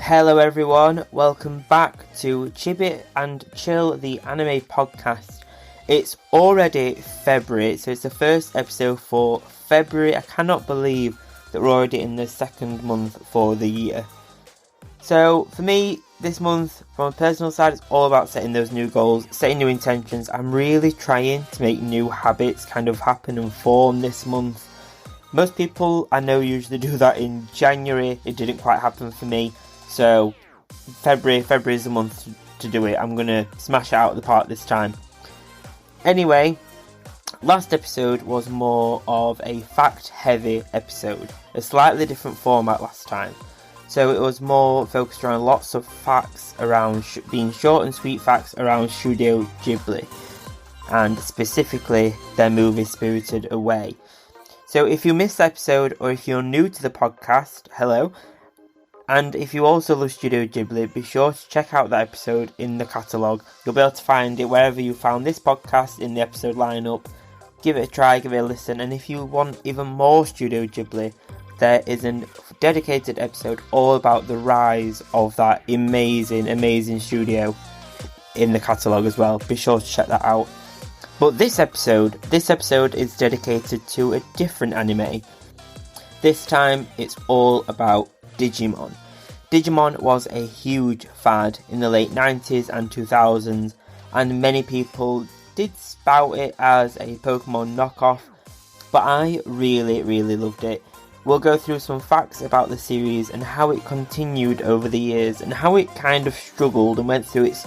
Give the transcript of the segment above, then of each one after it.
Hello everyone, welcome back to Chibbit and Chill, the anime podcast. It's already February, so it's the first episode for February. I cannot believe that we're already in the second month for the year. So for me, this month, from a personal side, it's all about setting those new goals, setting new intentions. I'm really trying to make new habits kind of happen and form this month. Most people I know usually do that in January. It didn't quite happen for me. So February is the month to do it. I'm going to smash it out of the park this time. Anyway, last episode was more of a fact-heavy episode. A slightly different format last time. So it was more focused around lots of facts around being short and sweet facts around Studio Ghibli. And specifically their movie Spirited Away. So if you missed the episode or if you're new to the podcast, hello. And if you also love Studio Ghibli, be sure to check out that episode in the catalogue. You'll be able to find it wherever you found this podcast in the episode lineup. Give it a try, give it a listen. And if you want even more Studio Ghibli, there is a dedicated episode all about the rise of that amazing studio in the catalogue as well. Be sure to check that out. But this episode is dedicated to a different anime. This time it's all about Digimon. Digimon was a huge fad in the late 90s and 2000s, and many people did spout it as a Pokemon knockoff, but I really loved it. We'll go through some facts about the series and how it continued over the years and how it kind of struggled and went through its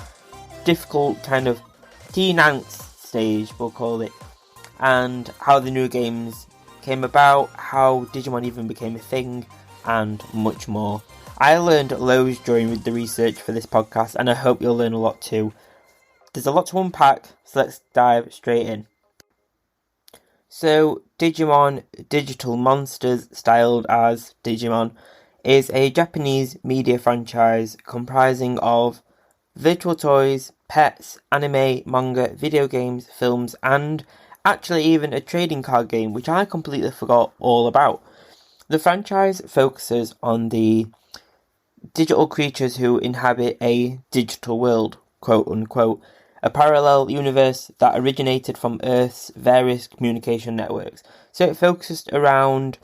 difficult kind of teen angst stage, we'll call it, and how the new games came about, how Digimon even became a thing, and much more. I learned loads during the research for this podcast, and I hope you'll learn a lot too. There's a lot to unpack, so let's dive straight in. So, Digimon, Digital Monsters, styled as Digimon, is a Japanese media franchise comprising of virtual toys, pets, anime, manga, video games, films, and actually even a trading card game, which I completely forgot all about. The franchise focuses on the digital creatures who inhabit a digital world, quote unquote, a parallel universe that originated from Earth's various communication networks. So it focused around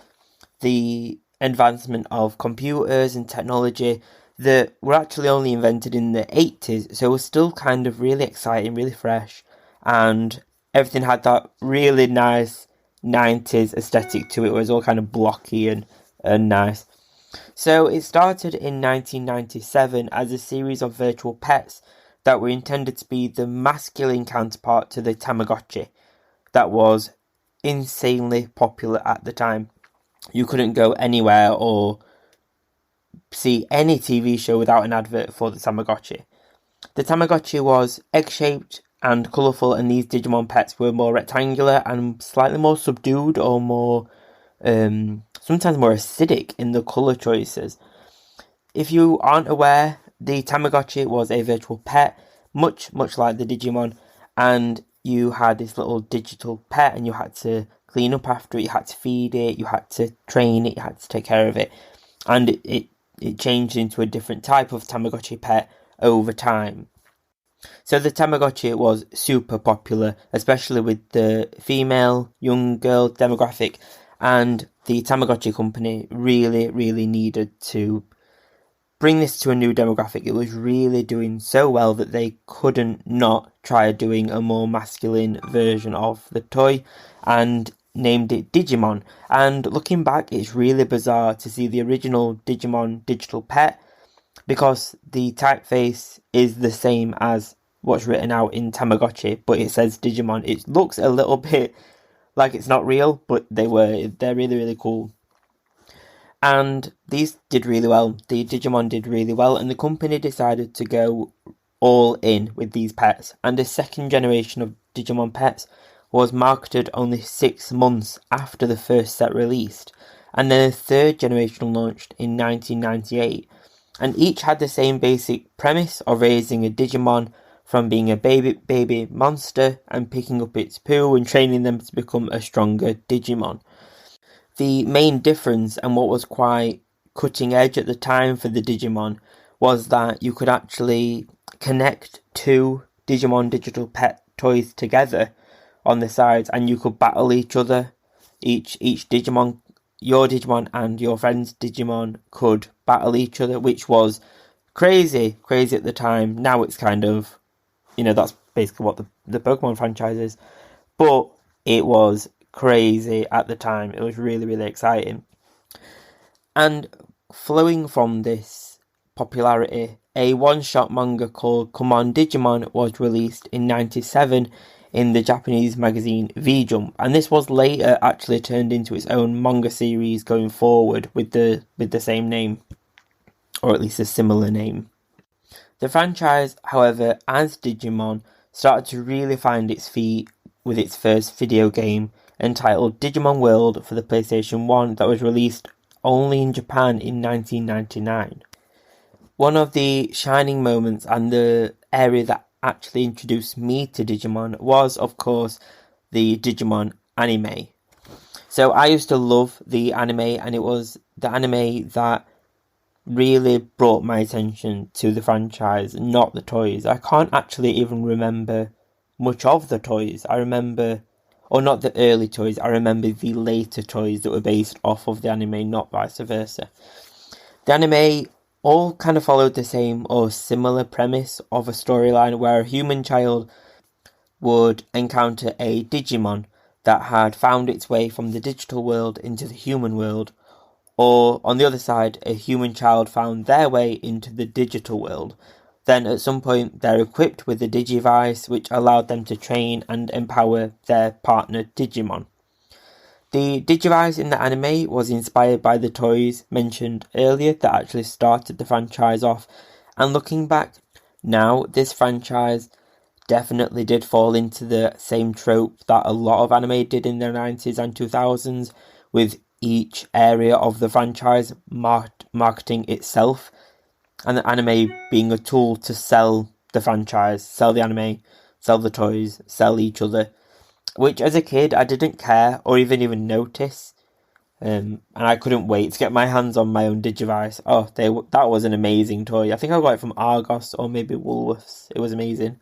the advancement of computers and technology that were actually only invented in the 80s, so it was still kind of really exciting, really fresh, and everything had that really nice 90s aesthetic to it. It was all kind of blocky and nice. So it started in 1997 as a series of virtual pets that were intended to be the masculine counterpart to the Tamagotchi that was insanely popular at the time. You couldn't go anywhere or see any TV show without an advert for the Tamagotchi. The Tamagotchi was egg-shaped and colourful, and these Digimon pets were more rectangular and slightly more subdued or more, sometimes more acidic in the colour choices. If you aren't aware, the Tamagotchi was a virtual pet, much like the Digimon, and you had this little digital pet and you had to clean up after it, you had to feed it, you had to train it, you had to take care of it, and it changed into a different type of Tamagotchi pet over time. So the Tamagotchi was super popular, especially with the female young girl demographic, and the Tamagotchi company really needed to bring this to a new demographic. It was really doing so well that they couldn't not try doing a more masculine version of the toy, and named it Digimon. And looking back, it's really bizarre to see the original Digimon digital pet, because the typeface is the same as what's written out in Tamagotchi, but it says Digimon. It looks a little bit like it's not real, but they're really cool. And these did really well. The Digimon did really well, and the company decided to go all in with these pets. And a second generation of Digimon pets was marketed only 6 months after the first set released, and then a third generation launched in 1998. And each had the same basic premise of raising a Digimon from being a baby monster and picking up its poo and training them to become a stronger Digimon. The main difference, and what was quite cutting edge at the time for the Digimon, was that you could actually connect two Digimon digital pet toys together on the sides, and you could battle each other. Each Digimon, your Digimon and your friend's Digimon, could battle each other, which was crazy at the time. Now it's kind of, that's basically what the Pokemon franchise is. But it was crazy at the time. It was really, really exciting. And flowing from this popularity, a one-shot manga called Come On Digimon was released in 1997 in the Japanese magazine V-Jump, and this was later actually turned into its own manga series going forward with the same name, or at least a similar name. The franchise, however, as Digimon, started to really find its feet with its first video game entitled Digimon World for the PlayStation 1 that was released only in Japan in 1999. One of the shining moments and the area that actually introduced me to Digimon was, of course, the Digimon anime. So I used to love the anime, and it was the anime that really brought my attention to the franchise, not the toys. I can't actually even remember much of the toys. I remember, or not the early toys, I remember the later toys that were based off of the anime, not vice versa. The anime all kind of followed the same or similar premise of a storyline where a human child would encounter a Digimon that had found its way from the digital world into the human world, or on the other side, a human child found their way into the digital world. Then at some point they're equipped with a Digivice which allowed them to train and empower their partner Digimon. The Digivice in the anime was inspired by the toys mentioned earlier that actually started the franchise off, and looking back now, this franchise definitely did fall into the same trope that a lot of anime did in the 90s and 2000s, with each area of the franchise marketing itself, and the anime being a tool to sell the franchise, sell the anime, sell the toys, sell each other, which as a kid I didn't care or even notice, and I couldn't wait to get my hands on my own Digivice. That was an amazing toy. I think I got it from Argos or maybe Woolworths. It was amazing.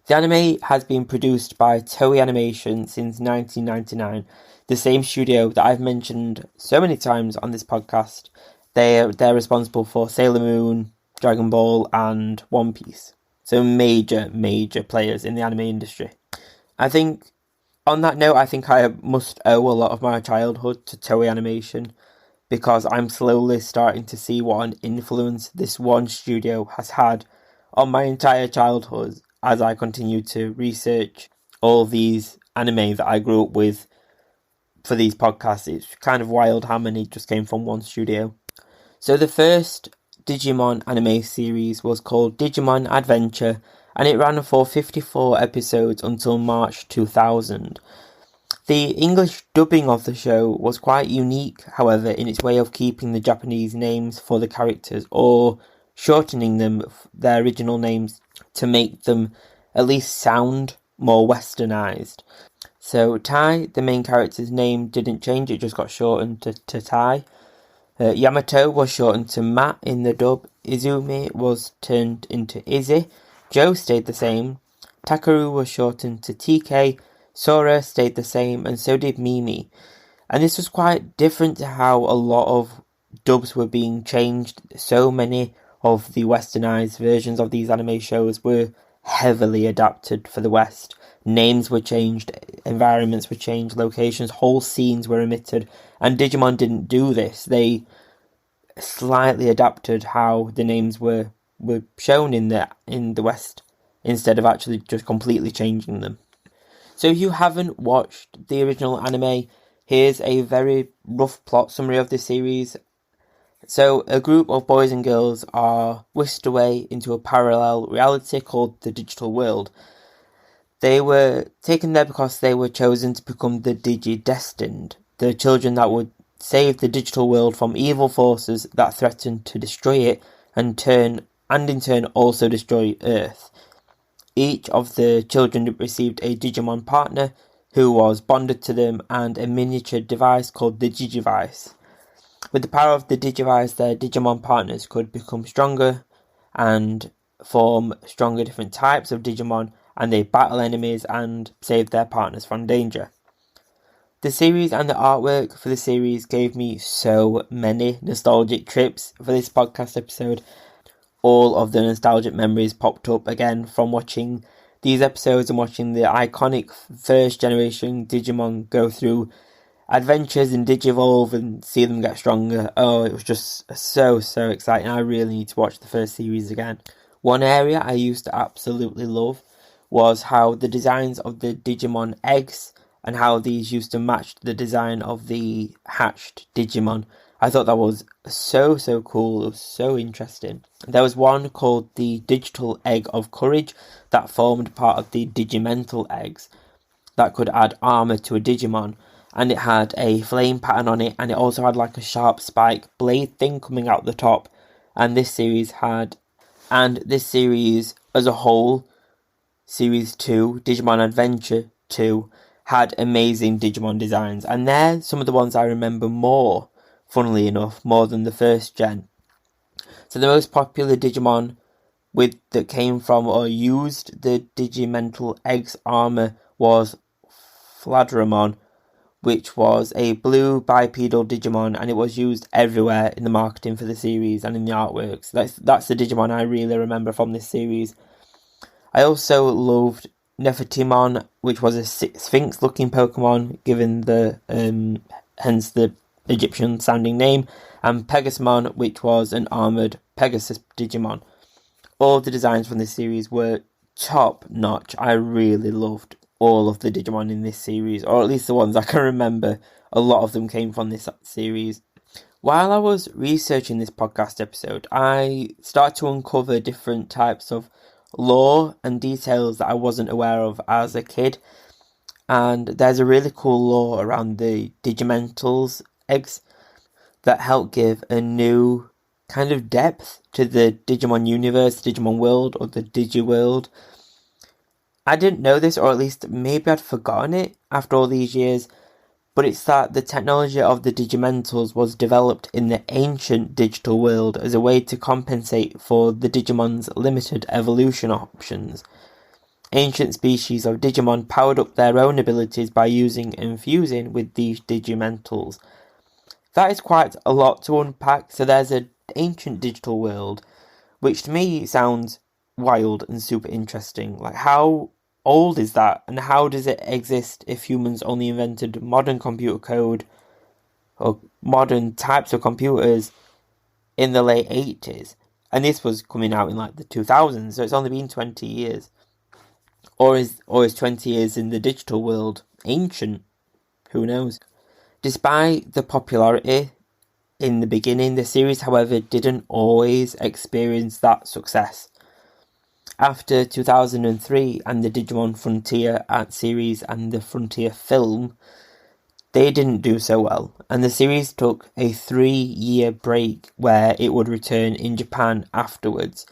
The anime has been produced by Toei Animation since 1999, the same studio that I've mentioned so many times on this podcast. They're responsible for Sailor Moon, Dragon Ball, and One Piece. So major players in the anime industry. On that note, I think I must owe a lot of my childhood to Toei Animation, because I'm slowly starting to see what an influence this one studio has had on my entire childhood as I continue to research all these anime that I grew up with for these podcasts. It's kind of wild how many just came from one studio. So the first Digimon anime series was called Digimon Adventure, and it ran for 54 episodes until March 2000. The English dubbing of the show was quite unique, however, in its way of keeping the Japanese names for the characters or shortening them, their original names, to make them at least sound more westernized. So Tai, the main character's name, didn't change, it just got shortened to Tai. Yamato was shortened to Matt in the dub. Izumi was turned into Izzy. Joe stayed the same. Takaru was shortened to TK. Sora stayed the same, and so did Mimi. And this was quite different to how a lot of dubs were being changed. So many of the westernized versions of these anime shows were heavily adapted for the West. Names were changed, environments were changed, locations, whole scenes were omitted, and Digimon didn't do this. They slightly adapted how the names were shown in the West, instead of actually just completely changing them. So if you haven't watched the original anime, here's a very rough plot summary of this series. So a group of boys and girls are whisked away into a parallel reality called the digital world. They were taken there because they were chosen to become the Digi-Destined, the children that would save the digital world from evil forces that threatened to destroy it and in turn also destroy Earth. Each of the children received a Digimon partner who was bonded to them and a miniature device called the Digivice. With the power of the Digivice, their Digimon partners could become stronger and form stronger different types of Digimon, and they battle enemies and save their partners from danger. The series and the artwork for the series gave me so many nostalgic trips for this podcast episode. All of the nostalgic memories popped up again from watching these episodes and watching the iconic first generation Digimon go through adventures in Digivolve and see them get stronger. Oh, it was just so exciting. I really need to watch the first series again. One area I used to absolutely love was how the designs of the Digimon eggs and how these used to match the design of the hatched Digimon. I thought that was so cool. It was so interesting. There was one called the Digital Egg of Courage that formed part of the Digimental eggs that could add armor to a Digimon, and it had a flame pattern on it, and it also had like a sharp spike blade thing coming out the top. And this series as a whole, Series 2, Digimon Adventure 2, had amazing Digimon designs, and they're some of the ones I remember more, funnily enough, more than the first gen. So the most popular Digimon that came from or used the Digimental Eggs armor was Fladramon, which was a blue bipedal Digimon, and it was used everywhere in the marketing for the series and in the artworks. That's the Digimon I really remember from this series. I also loved Nefertimon, which was a Sphinx-looking Pokemon, given hence the Egyptian-sounding name, and Pegasusmon, which was an armoured Pegasus Digimon. All of the designs from this series were top-notch. I really loved all of the Digimon in this series, or at least the ones I can remember. A lot of them came from this series. While I was researching this podcast episode, I started to uncover different types of lore and details that I wasn't aware of as a kid. And there's a really cool lore around the Digimentals eggs that help give a new kind of depth to the Digimon universe, Digimon world, or the Digiworld. I didn't know this, or at least maybe I'd forgotten it after all these years, but it's that the technology of the Digimentals was developed in the ancient digital world as a way to compensate for the Digimon's limited evolution options. Ancient species of Digimon powered up their own abilities by using and fusing with these Digimentals. That is quite a lot to unpack. So there's an ancient digital world, which to me sounds wild and super interesting. Like, how old is that, and how does it exist if humans only invented modern computer code or modern types of computers in the late 80s? And this was coming out in like the 2000s, so it's only been 20 years. Or is 20 years in the digital world ancient? Who knows? Despite the popularity in the beginning, the series, however, didn't always experience that success. After 2003 and the Digimon Frontier art series and the Frontier film, they didn't do so well, and the series took a 3-year break where it would return in Japan afterwards.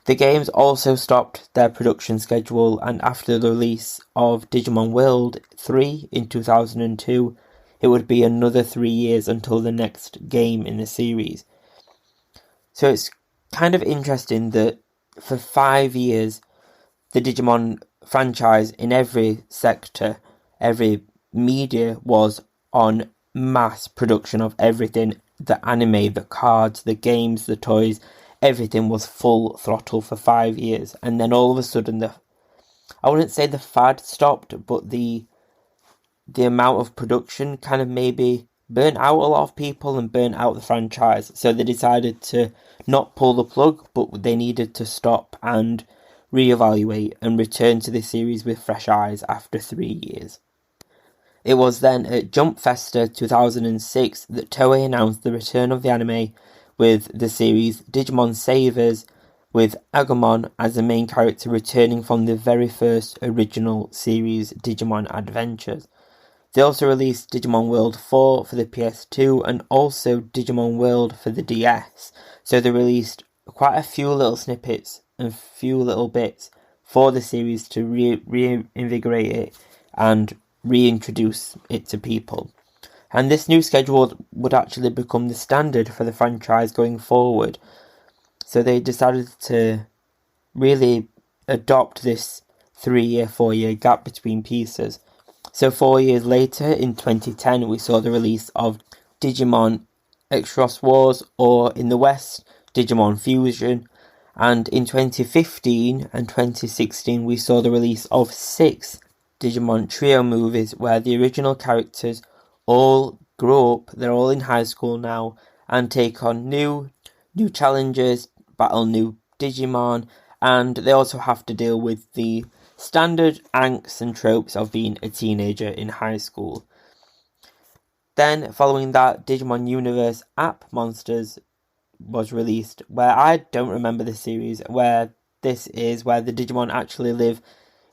The games also stopped their production schedule, and after the release of Digimon World 3 in 2002, it would be another 3 years until the next game in the series. So it's kind of interesting that for 5 years, the Digimon franchise in every sector, every media, was on mass production of everything. The anime, the cards, the games, the toys, everything was full throttle for 5 years. And then all of a sudden, I wouldn't say the fad stopped, but the amount of production kind of maybe burnt out a lot of people and burnt out the franchise. So they decided to not pull the plug, but they needed to stop and reevaluate and return to this series with fresh eyes after 3 years. It was then at Jump Festa 2006 that Toei announced the return of the anime with the series Digimon Savers, with Agumon as the main character returning from the very first original series Digimon Adventures. They also released Digimon World 4 for the PS2 and also Digimon World for the DS. So they released quite a few little snippets and few little bits for the series to reinvigorate it and reintroduce it to people. And this new schedule would actually become the standard for the franchise going forward. So they decided to really adopt this 3-year, 4-year gap between pieces. So 4 years later, in 2010, we saw the release of Digimon X-Cross Wars, or in the West, Digimon Fusion. And in 2015 and 2016, we saw the release of 6 Digimon Trio movies, where the original characters all grow up, they're all in high school now, and take on new challenges, battle new Digimon, and they also have to deal with the standard angst and tropes of being a teenager in high school. Then, following that, Digimon Universe App Monsters was released, where I don't remember the series, where this is where the Digimon actually live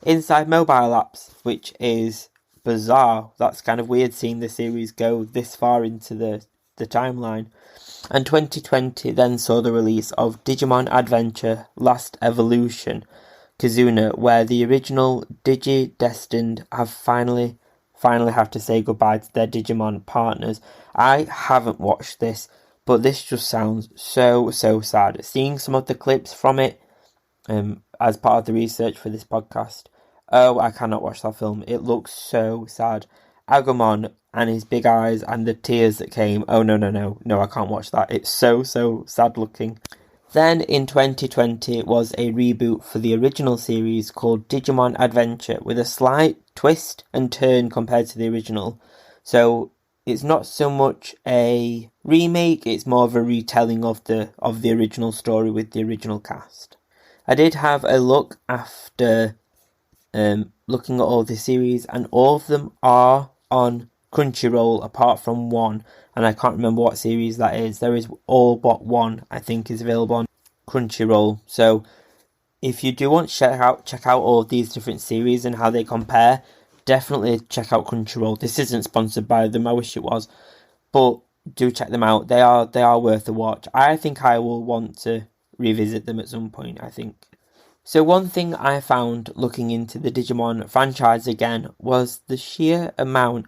inside mobile apps, which is bizarre. That's kind of weird seeing the series go this far into the timeline. And 2020 then saw the release of Digimon Adventure Last Evolution Kizuna, where the original Digi-Destined have finally have to say goodbye to their Digimon partners. I haven't watched this, but this just sounds so sad. Seeing some of the clips from it as part of the research for this podcast, I cannot watch that film. It looks so sad. Agumon and his big eyes and the tears that came. Oh, no, I can't watch that. It's so sad looking. Then in 2020 was a reboot for the original series called Digimon Adventure, with a slight twist and turn compared to the original. So it's not so much a remake, it's more of a retelling of the original story with the original cast. I did have a look after looking at all the series, and all of them are on Crunchyroll apart from one, and I can't remember what series that is. There is all but one, I think, is available on Crunchyroll. So if you do want to check out all of these different series and how they compare, definitely check out Crunchyroll. This isn't sponsored by them, I wish it was, but do check them out. They are worth a watch. I think I will want to revisit them at some point, I think. So one thing I found looking into the Digimon franchise again was the sheer amount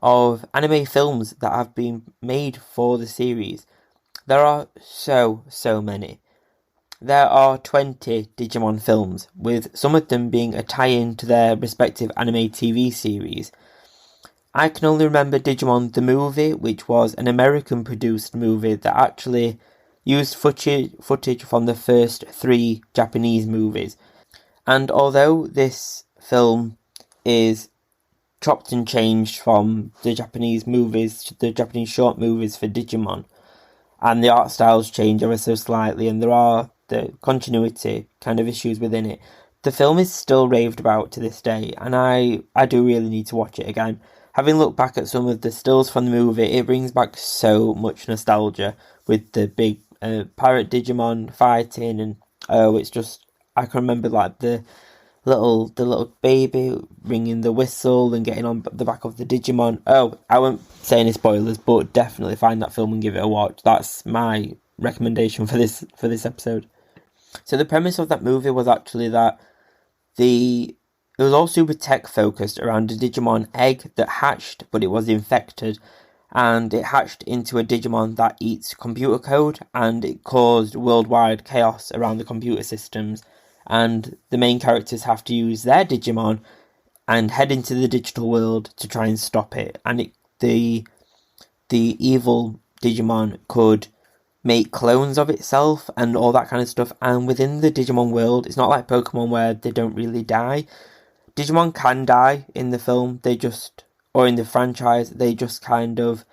of anime films that have been made for the series. There are so many. There are 20 Digimon films, with some of them being a tie-in to their respective anime TV series. I can only remember Digimon the movie, which was an American-produced movie that actually used footage from the first 3 Japanese movies. And although this film is chopped and changed from the Japanese movies to the Japanese short movies for Digimon, and the art styles change ever so slightly, and there are the continuity kind of issues within it, the film is still raved about to this day, and I do really need to watch it again. Having looked back at some of the stills from the movie, it brings back so much nostalgia with the big pirate Digimon fighting, and it's just, I can remember like the little baby ringing the whistle and getting on the back of the Digimon. I won't say any spoilers, but definitely find that film and give it a watch. That's my recommendation for this episode. So the premise of that movie was actually that it was all super tech focused around a Digimon egg that hatched, but it was infected, and it hatched into a Digimon that eats computer code, and it caused worldwide chaos around the computer systems, and the main characters have to use their Digimon and head into the digital world to try and stop it. And the evil Digimon could make clones of itself and all that kind of stuff, and within the Digimon world, it's not like Pokemon where they don't really die. Digimon can die in the film, or in the franchise, they just kind of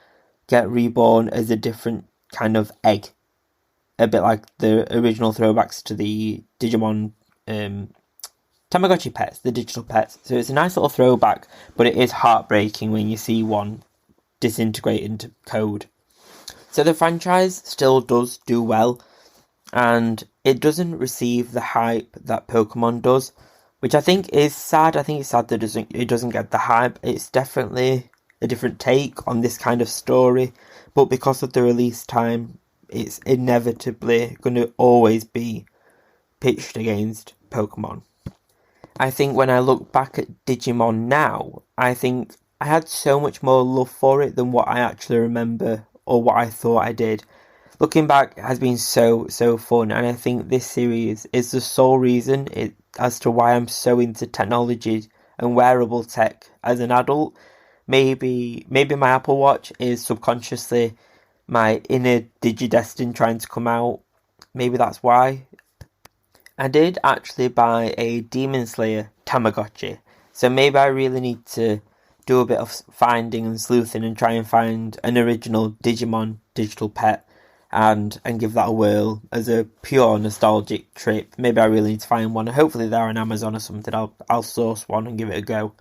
get reborn as a different kind of egg. A bit like the original throwbacks to the Digimon Tamagotchi pets, the digital pets. So it's a nice little throwback, but it is heartbreaking when you see one disintegrate into code. So the franchise still does do well, and it doesn't receive the hype that Pokemon does, which I think is sad. I think it's sad that it doesn't get the hype. It's definitely a different take on this kind of story, but because of the release time, it's inevitably going to always be pitched against Pokemon. I think when I look back at Digimon now, I think I had so much more love for it than what I actually remember or what I thought I did. Looking back has been so fun, and I think this series is the sole reason as to why I'm so into technology and wearable tech as an adult. Maybe my Apple Watch is subconsciously my inner Digidestin trying to come out. Maybe that's why. I did actually buy a Demon Slayer Tamagotchi, so maybe I really need to do a bit of finding and sleuthing and try and find an original Digimon digital pet and give that a whirl as a pure nostalgic trip. Maybe I really need to find one. Hopefully they're on Amazon or something. I'll source one and give it a go.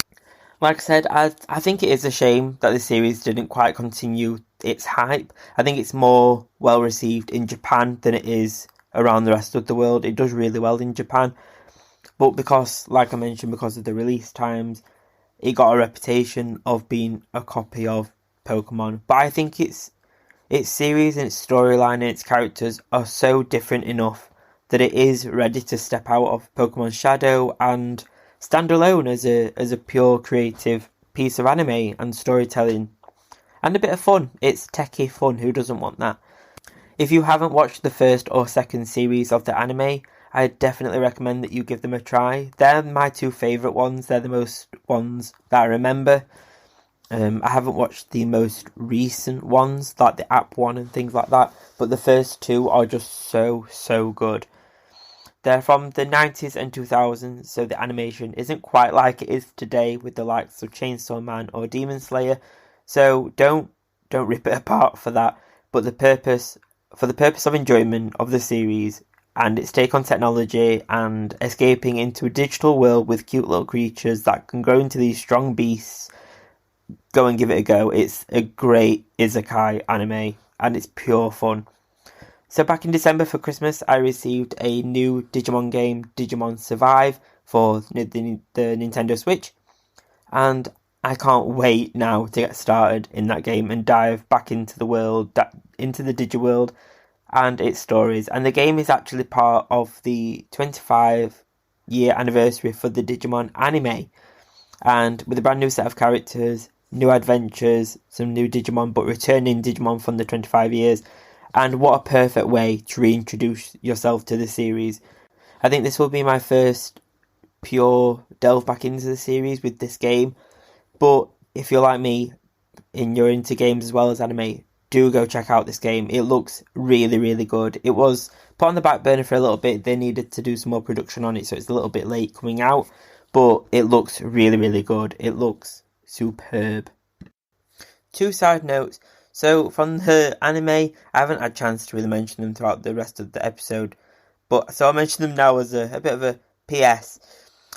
Like I said, I think it is a shame that the series didn't quite continue its hype. I think it's more well received in Japan than it is around the rest of the world. It does really well in Japan, but because, like I mentioned, because of the release times, it got a reputation of being a copy of Pokemon. But I think its series and its storyline and its characters are so different enough that it is ready to step out of Pokemon Shadow and stand alone as a pure creative piece of anime and storytelling and a bit of fun. It's techie fun. Who doesn't want that? If you haven't watched the first or second series of the anime, I definitely recommend that you give them a try. They're my two favourite ones. They're the most ones that I remember. I haven't watched the most recent ones, like the app one and things like that, but the first two are just so good. They're from the 90s and 2000s, so the animation isn't quite like it is today with the likes of Chainsaw Man or Demon Slayer, so don't rip it apart for that. But the purpose of enjoyment of the series and its take on technology and escaping into a digital world with cute little creatures that can grow into these strong beasts, go and give it a go. It's a great isekai anime and it's pure fun. So back in December for Christmas, I received a new Digimon game, Digimon Survive, for the Nintendo Switch. And I can't wait now to get started in that game and dive back into the world, into the Digiworld and its stories. And the game is actually part of the 25-year anniversary for the Digimon anime. And with a brand new set of characters, new adventures, some new Digimon, but returning Digimon from the 25 years. And what a perfect way to reintroduce yourself to the series. I think this will be my first pure delve back into the series with this game. But if you're like me and you're into games as well as anime, do go check out this game. It looks really good. It was put on the back burner for a little bit. They needed to do some more production on it, so it's a little bit late coming out. But it looks really good. It looks superb. 2 side notes. So from the anime, I haven't had a chance to really mention them throughout the rest of the episode, but so I'll mention them now as a bit of a PS.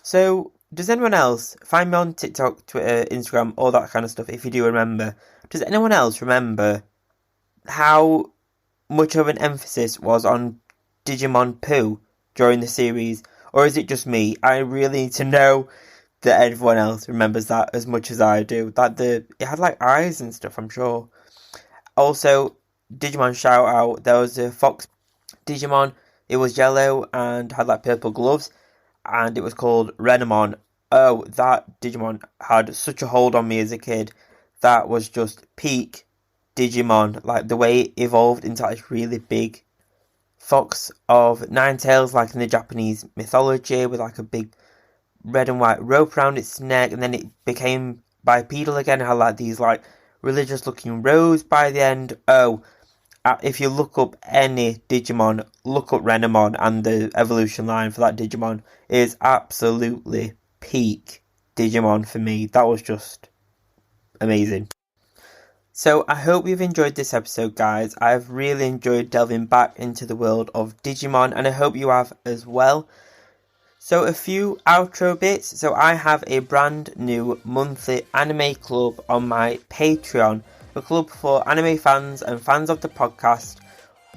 So does anyone else, find me on TikTok, Twitter, Instagram, all that kind of stuff if you do remember, does anyone else remember how much of an emphasis was on Digimon poo during the series, or is it just me? I really need to know that everyone else remembers that as much as I do. That it had like eyes and stuff, I'm sure. Also, Digimon shout out, there was a fox Digimon, it was yellow and had like purple gloves, and it was called Renamon. Oh, that Digimon had such a hold on me as a kid. That was just peak Digimon, like the way it evolved into like this really big fox of 9 tails, like in the Japanese mythology, with like a big red and white rope around its neck, and then it became bipedal again, had like these like religious looking rose by the end. If you look up any Digimon, look up Renamon, and the evolution line for that Digimon is absolutely peak Digimon for me. That was just amazing. So I hope you've enjoyed this episode, guys. I've really enjoyed delving back into the world of Digimon, and I hope you have as well. So a few outro bits. So I have a brand new monthly anime club on my Patreon. A club for anime fans and fans of the podcast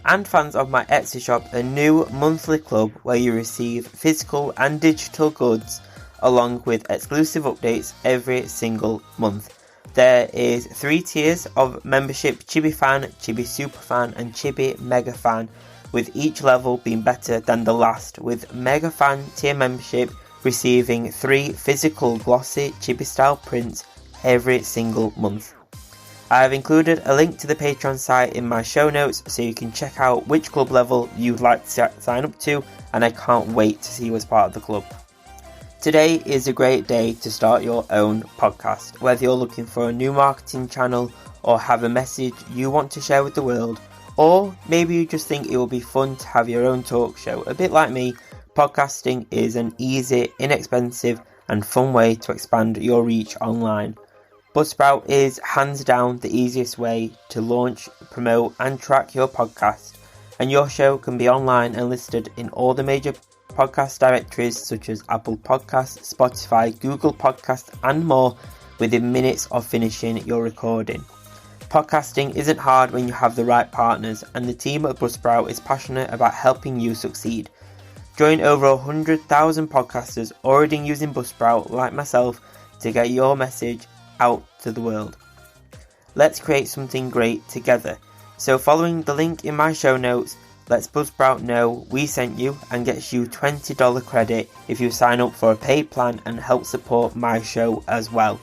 and fans of my Etsy shop. A new monthly club where you receive physical and digital goods along with exclusive updates every single month. There is 3 tiers of membership: Chibi Fan, Chibi Super Fan and Chibi Mega Fan, with each level being better than the last, with Mega Fan tier membership receiving 3 physical glossy Chibi style prints every single month. I have included a link to the Patreon site in my show notes so you can check out which club level you'd like to sign up to, and I can't wait to see you as part of the club. Today is a great day to start your own podcast, whether you're looking for a new marketing channel or have a message you want to share with the world, or maybe you just think it will be fun to have your own talk show. A bit like me, podcasting is an easy, inexpensive and fun way to expand your reach online. Buzzsprout is hands down the easiest way to launch, promote and track your podcast, and your show can be online and listed in all the major podcast directories such as Apple Podcasts, Spotify, Google Podcasts and more within minutes of finishing your recording. Podcasting isn't hard when you have the right partners, and the team at Buzzsprout is passionate about helping you succeed. Join over 100,000 podcasters already using Buzzsprout like myself to get your message out to the world. Let's create something great together. So following the link in my show notes, lets Buzzsprout know we sent you and gets you $20 credit if you sign up for a paid plan and help support my show as well.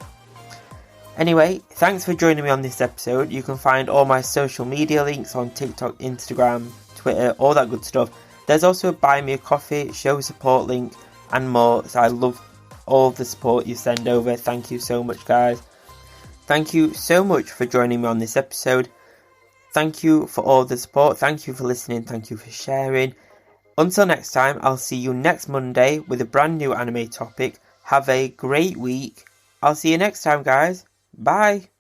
Anyway, thanks for joining me on this episode. You can find all my social media links on TikTok, Instagram, Twitter, all that good stuff. There's also a buy me a coffee, show support link and more, so I love all the support you send over. Thank you so much, guys. Thank you so much for joining me on this episode. Thank you for all the support. Thank you for listening. Thank you for sharing. Until next time, I'll see you next Monday with a brand new anime topic. Have a great week. I'll see you next time, guys. Bye.